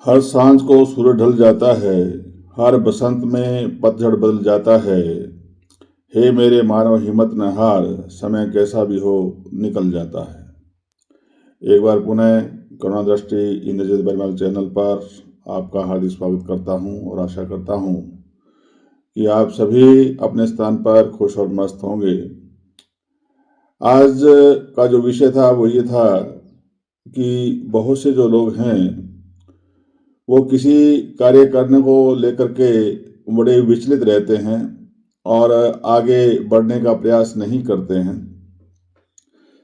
हर सांझ को सूरज ढल जाता है, हर बसंत में पतझड़ बदल जाता है। हे मेरे मानव हिम्मत न हार, समय कैसा भी हो निकल जाता है। एक बार पुनः करुणा दृष्टि इंद्रजीत बर्मल चैनल पर आपका हार्दिक स्वागत करता हूं और आशा करता हूं कि आप सभी अपने स्थान पर खुश और मस्त होंगे। आज का जो विषय था वो ये था कि बहुत से जो लोग हैं वो किसी कार्य करने को लेकर के बड़े विचलित रहते हैं और आगे बढ़ने का प्रयास नहीं करते हैं।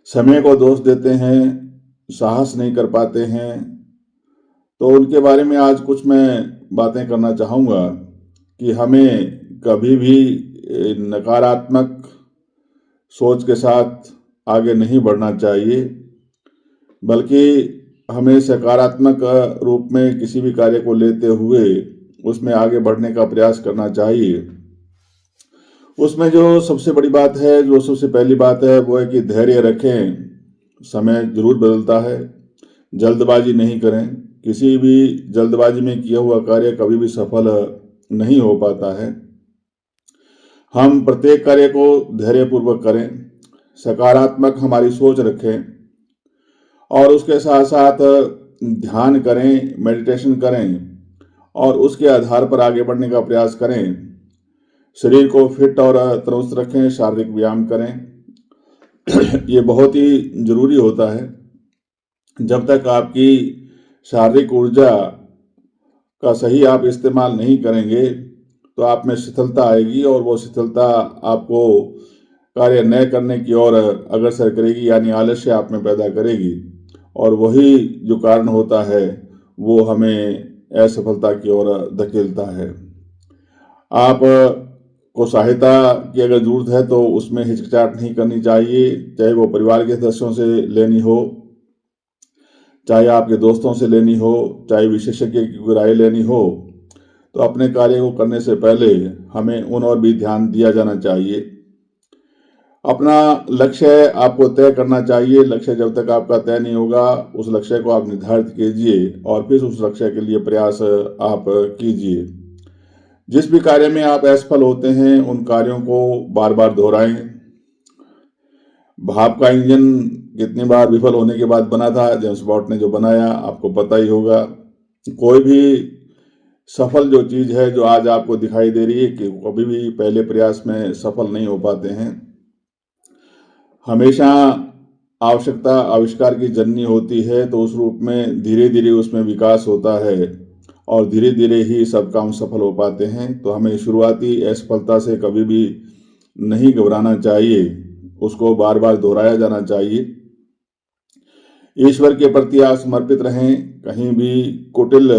समय को दोष देते हैं, साहस नहीं कर पाते हैं। तो उनके बारे में आज कुछ मैं बातें करना चाहूँगा कि हमें कभी भी नकारात्मक सोच के साथ आगे नहीं बढ़ना चाहिए, बल्कि हमें सकारात्मक रूप में किसी भी कार्य को लेते हुए उसमें आगे बढ़ने का प्रयास करना चाहिए। उसमें जो सबसे बड़ी बात है, जो सबसे पहली बात है, वो है कि धैर्य रखें। समय जरूर बदलता है, जल्दबाजी नहीं करें। किसी भी जल्दबाजी में किया हुआ कार्य कभी भी सफल नहीं हो पाता है। हम प्रत्येक कार्य को धैर्यपूर्वक करें, सकारात्मक हमारी सोच रखें और उसके साथ साथ ध्यान करें, मेडिटेशन करें और उसके आधार पर आगे बढ़ने का प्रयास करें। शरीर को फिट और तंदुरुस्त रखें, शारीरिक व्यायाम करें। ये बहुत ही जरूरी होता है। जब तक आपकी शारीरिक ऊर्जा का सही आप इस्तेमाल नहीं करेंगे तो आप में शिथिलता आएगी और वो शिथिलता आपको कार्य न करने की ओर अग्रसर करेगी, यानी आलस्य आप में पैदा करेगी और वही जो कारण होता है वो हमें असफलता की ओर धकेलता है। आप को सहायता की अगर जरूरत है तो उसमें हिचकिचाहट नहीं करनी चाहिए, चाहे वो परिवार के सदस्यों से लेनी हो, चाहे आपके दोस्तों से लेनी हो, चाहे विशेषज्ञ की राय लेनी हो। तो अपने कार्य को करने से पहले हमें उन और भी ध्यान दिया जाना चाहिए। अपना लक्ष्य आपको तय करना चाहिए। लक्ष्य जब तक आपका तय नहीं होगा, उस लक्ष्य को आप निर्धारित कीजिए और फिर उस लक्ष्य के लिए प्रयास आप कीजिए। जिस भी कार्य में आप असफल होते हैं उन कार्यों को बार बार दोहराएं। भाप का इंजन कितनी बार विफल होने के बाद बना था, जेम्स बॉट ने जो बनाया, आपको पता ही होगा। कोई भी सफल जो चीज है जो आज आपको दिखाई दे रही है कि कभी भी पहले प्रयास में सफल नहीं हो पाते हैं। हमेशा आवश्यकता आविष्कार की जननी होती है, तो उस रूप में धीरे धीरे उसमें विकास होता है और धीरे धीरे ही सब काम सफल हो पाते हैं। तो हमें शुरुआती असफलता से कभी भी नहीं घबराना चाहिए, उसको बार बार दोहराया जाना चाहिए। ईश्वर के प्रति आप समर्पित रहें, कहीं भी कुटिल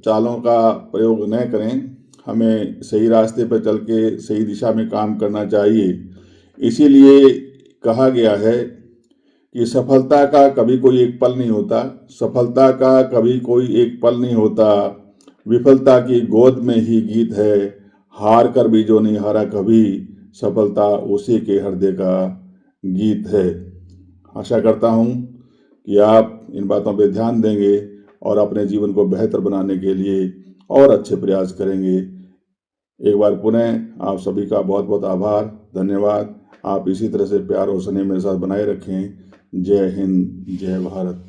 चालों का प्रयोग न करें। हमें सही रास्ते पर चल के सही दिशा में काम करना चाहिए। इसीलिए कहा गया है कि सफलता का कभी कोई एक पल नहीं होता, सफलता का कभी कोई एक पल नहीं होता, विफलता की गोद में ही गीत है, हार कर भी जो नहीं हारा कभी, सफलता उसी के हृदय का गीत है। आशा करता हूँ कि आप इन बातों पर ध्यान देंगे और अपने जीवन को बेहतर बनाने के लिए और अच्छे प्रयास करेंगे। एक बार पुनः आप सभी का बहुत बहुत आभार, धन्यवाद। आप इसी तरह से प्यार और स्नेह मेरे साथ बनाए रखें। जय हिंद, जय भारत।